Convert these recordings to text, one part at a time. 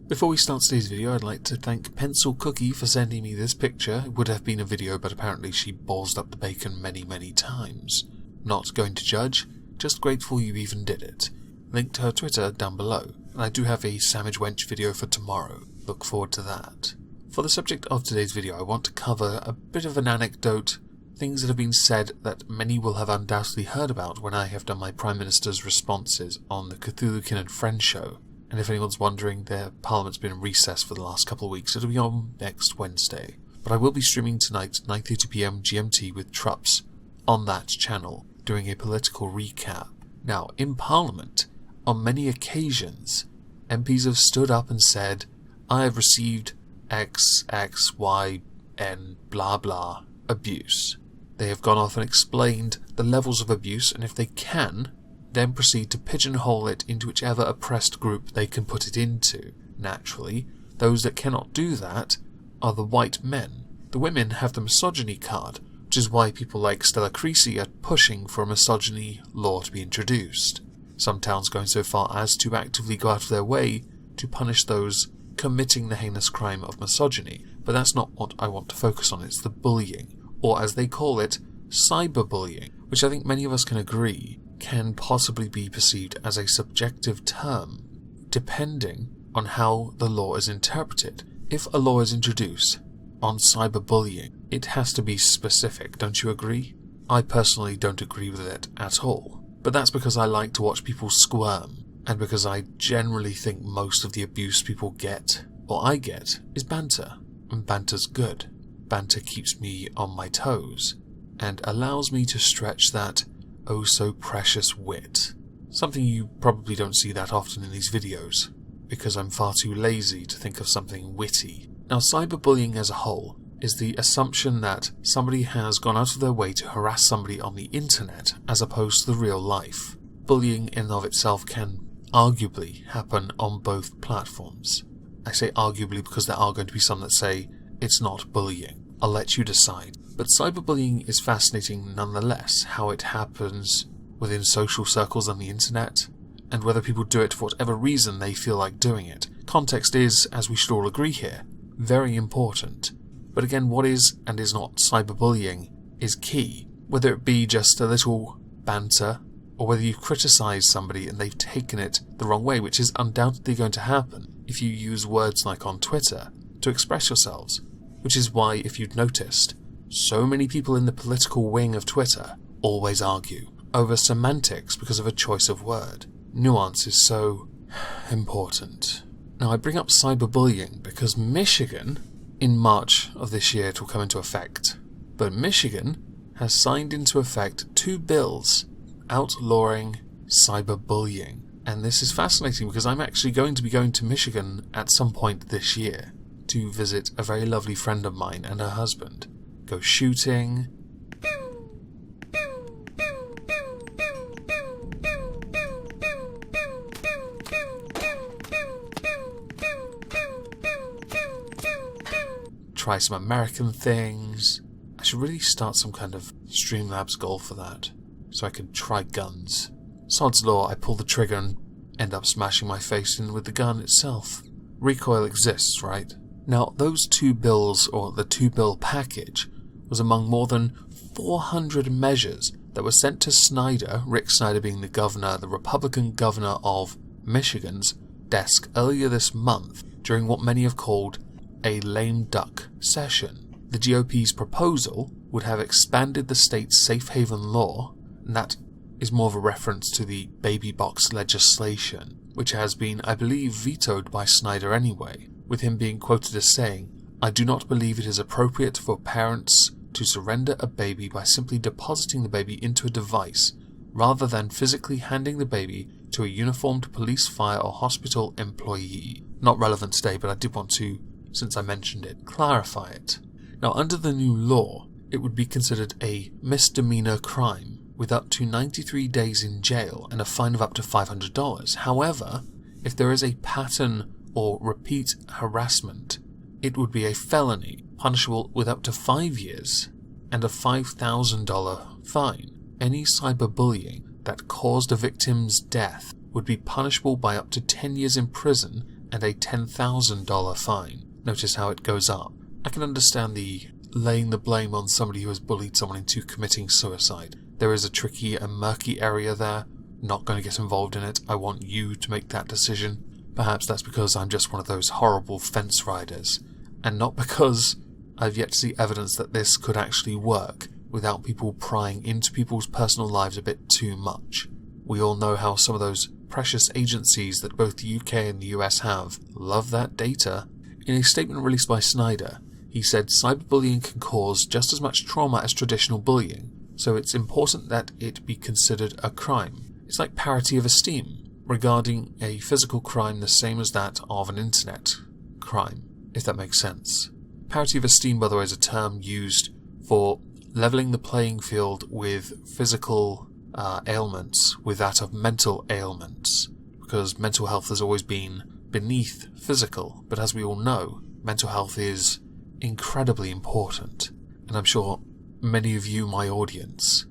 Before we start today's video, I'd like to thank Pencil Cookie for sending me this picture. It would have been a video, but apparently she ballsed up the bacon many times. Not going to judge, just grateful you even did it. Link to her Twitter down below, and I do have a Sammich Wench video for tomorrow. Look forward to that. For the subject of today's video, I want to cover a bit of an anecdote, things that have been said that many will have undoubtedly heard about when I have done my Prime Minister's responses on the Cthulhu-Kin and Friends show. And if anyone's wondering, their Parliament's been in recess for the last couple of weeks. It'll be on next Wednesday. But I will be streaming tonight, 9:30 PM GMT with Trups on that channel, doing a political recap. Now, in Parliament, on many occasions, MPs have stood up and said, I have received X, Y, N, blah blah, abuse. They have gone off and explained the levels of abuse, and if they can, then proceed to pigeonhole it into whichever oppressed group they can put it into. Naturally, those that cannot do that are the white men. The women have the misogyny card, which is why people like Stella Creasy are pushing for a misogyny law to be introduced. Some towns going so far as to actively go out of their way to punish those committing the heinous crime of misogyny. But that's not what I want to focus on, it's the bullying, or as they call it, cyberbullying, which I think many of us can agree can possibly be perceived as a subjective term, depending on how the law is interpreted. If a law is introduced on cyberbullying, it has to be specific, don't you agree? I personally don't agree with it at all, but that's because I like to watch people squirm, and because I generally think most of the abuse people get, or I get, is banter, and banter's good. Banter keeps me on my toes, and allows me to stretch that oh so precious wit. Something you probably don't see that often in these videos, because I'm far too lazy to think of something witty. Now, cyberbullying as a whole is the assumption that somebody has gone out of their way to harass somebody on the internet as opposed to the real life. Bullying in and of itself can arguably happen on both platforms. I say arguably because there are going to be some that say it's not bullying. I'll let you decide. But cyberbullying is fascinating nonetheless, how it happens within social circles on the internet, and whether people do it for whatever reason they feel like doing it. Context is, as we should all agree here, very important. But again, what is and is not cyberbullying is key. Whether it be just a little banter, or whether you've criticised somebody and they've taken it the wrong way, which is undoubtedly going to happen if you use words like on Twitter to express yourselves. Which is why, if you'd noticed, so many people in the political wing of Twitter always argue over semantics because of a choice of word. Nuance is so important. Now, I bring up cyberbullying because Michigan, in March of this year it will come into effect, but Michigan has signed into effect 2 bills outlawing cyberbullying. And this is fascinating because I'm actually going to be going to Michigan at some point this year to visit a very lovely friend of mine and her husband, go shooting, try some American things. I should really start some kind of Streamlabs goal for that, so I can try guns. Sod's law, I pull the trigger and end up smashing my face in with the gun itself. Recoil exists, right? Now, those 2 bills, or the 2-bill package, was among more than 400 measures that were sent to Schneider, Rick Schneider being the governor, the Republican governor of Michigan's desk earlier this month, during what many have called a lame duck session. The GOP's proposal would have expanded the state's safe haven law, and that is more of a reference to the baby box legislation, which has been, I believe, vetoed by Schneider anyway, with him being quoted as saying, I do not believe it is appropriate for parents to surrender a baby by simply depositing the baby into a device, rather than physically handing the baby to a uniformed police, fire or hospital employee. Not relevant today, but I did want to, since I mentioned it, clarify it. Now, under the new law, it would be considered a misdemeanor crime, with up to 93 days in jail and a fine of up to $500. However, if there is a pattern or repeat harassment, it would be a felony, punishable with up to 5 years and a $5,000 fine. Any cyberbullying that caused a victim's death would be punishable by up to 10 years in prison and a $10,000 fine. Notice how it goes up. I can understand the laying the blame on somebody who has bullied someone into committing suicide. There is a tricky and murky area there. Not going to get involved in it. I want you to make that decision. Perhaps that's because I'm just one of those horrible fence riders, and not because I've yet to see evidence that this could actually work without people prying into people's personal lives a bit too much. We all know how some of those precious agencies that both the UK and the US have love that data. In a statement released by Schneider, he said cyberbullying can cause just as much trauma as traditional bullying, so it's important that it be considered a crime. It's like parity of esteem, regarding a physical crime the same as that of an internet crime, if that makes sense. Parity of esteem, by the way, is a term used for levelling the playing field with physical ailments with that of mental ailments, because mental health has always been beneath physical, but as we all know, mental health is incredibly important, and I'm sure many of you, my audience,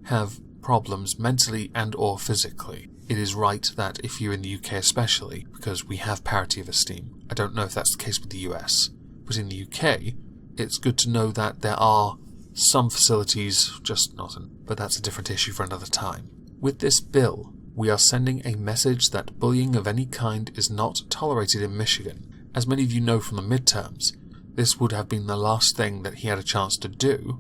have problems mentally and or physically. It is right that if you're in the UK especially, because we have parity of esteem, I don't know if that's the case with the US, but in the UK, it's good to know that there are some facilities, just not but that's a different issue for another time. With this bill, we are sending a message that bullying of any kind is not tolerated in Michigan. As many of you know from the midterms, this would have been the last thing that he had a chance to do,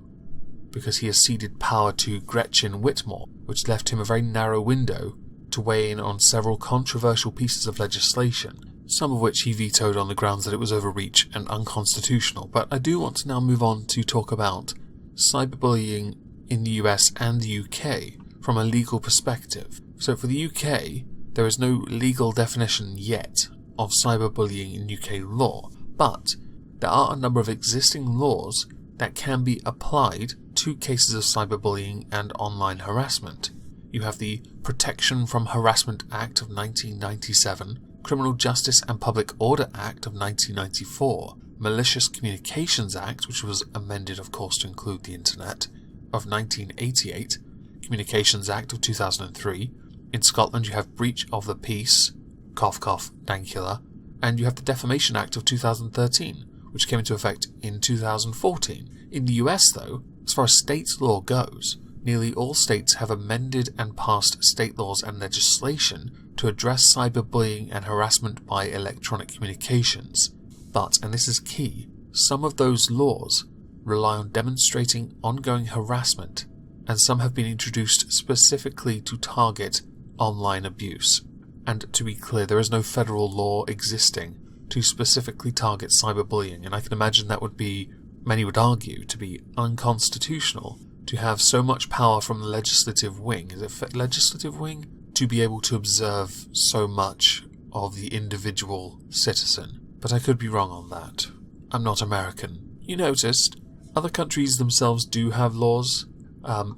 because he has ceded power to Gretchen Whitmer, which left him a very narrow window to weigh in on several controversial pieces of legislation, some of which he vetoed on the grounds that it was overreach and unconstitutional. But I do want to now move on to talk about cyberbullying in the US and the UK from a legal perspective. So for the UK, there is no legal definition yet of cyberbullying in UK law, but there are a number of existing laws that can be applied to cases of cyberbullying and online harassment. You have the Protection from Harassment Act of 1997, Criminal Justice and Public Order Act of 1994, Malicious Communications Act, which was amended of course to include the Internet, of 1988, Communications Act of 2003. In Scotland you have Breach of the Peace, cough cough, dankula, and you have the Defamation Act of 2013, which came into effect in 2014. In the US though, as far as state law goes, nearly all states have amended and passed state laws and legislation to address cyberbullying and harassment by electronic communications. But, and this is key, some of those laws rely on demonstrating ongoing harassment, and some have been introduced specifically to target online abuse. And to be clear, there is no federal law existing to specifically target cyberbullying, and I can imagine that would be, many would argue, to be unconstitutional to have so much power from the legislative wing, is it legislative wing, to be able to observe so much of the individual citizen. But I could be wrong on that. I'm not American. You noticed, other countries themselves do have laws.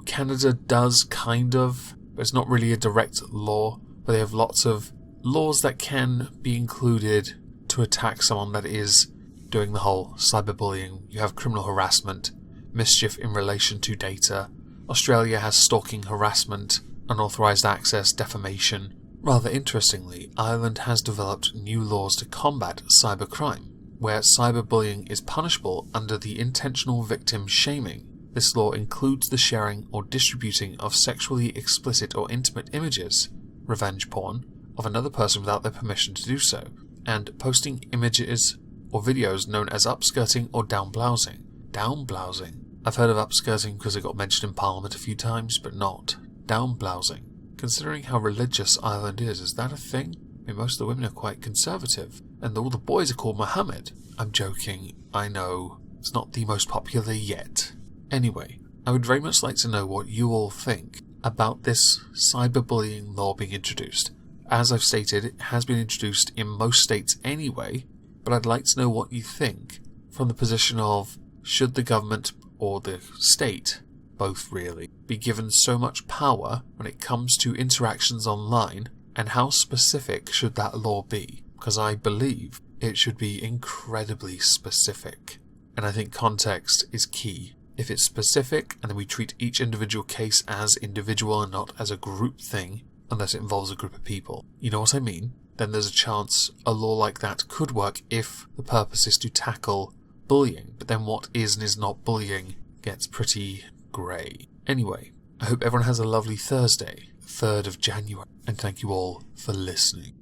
Canada does kind of, but it's not really a direct law, but they have lots of laws that can be included to attack someone that is doing the whole cyberbullying. You have criminal harassment, mischief in relation to data. Australia has stalking, harassment, unauthorized access, defamation. Rather interestingly, Ireland has developed new laws to combat cybercrime, where cyberbullying is punishable under the intentional victim shaming. This law includes the sharing or distributing of sexually explicit or intimate images, revenge porn, of another person without their permission to do so, and posting images or videos known as upskirting or downblousing. Downblousing? I've heard of upskirting because it got mentioned in Parliament a few times, but not downblousing. Considering how religious Ireland is that a thing? I mean, most of the women are quite conservative, and all the boys are called Mohammed. I'm joking, I know, it's not the most popular yet. Anyway, I would very much like to know what you all think about this cyberbullying law being introduced. As I've stated, it has been introduced in most states anyway, but I'd like to know what you think from the position of, should the government or the state, both really, be given so much power when it comes to interactions online, and how specific should that law be? Because I believe it should be incredibly specific, and I think context is key. If it's specific, and then we treat each individual case as individual and not as a group thing, unless it involves a group of people. You know what I mean? then there's a chance a law like that could work if the purpose is to tackle bullying. But then what is and is not bullying gets pretty grey. Anyway, I hope everyone has a lovely Thursday, 3rd of January, and thank you all for listening.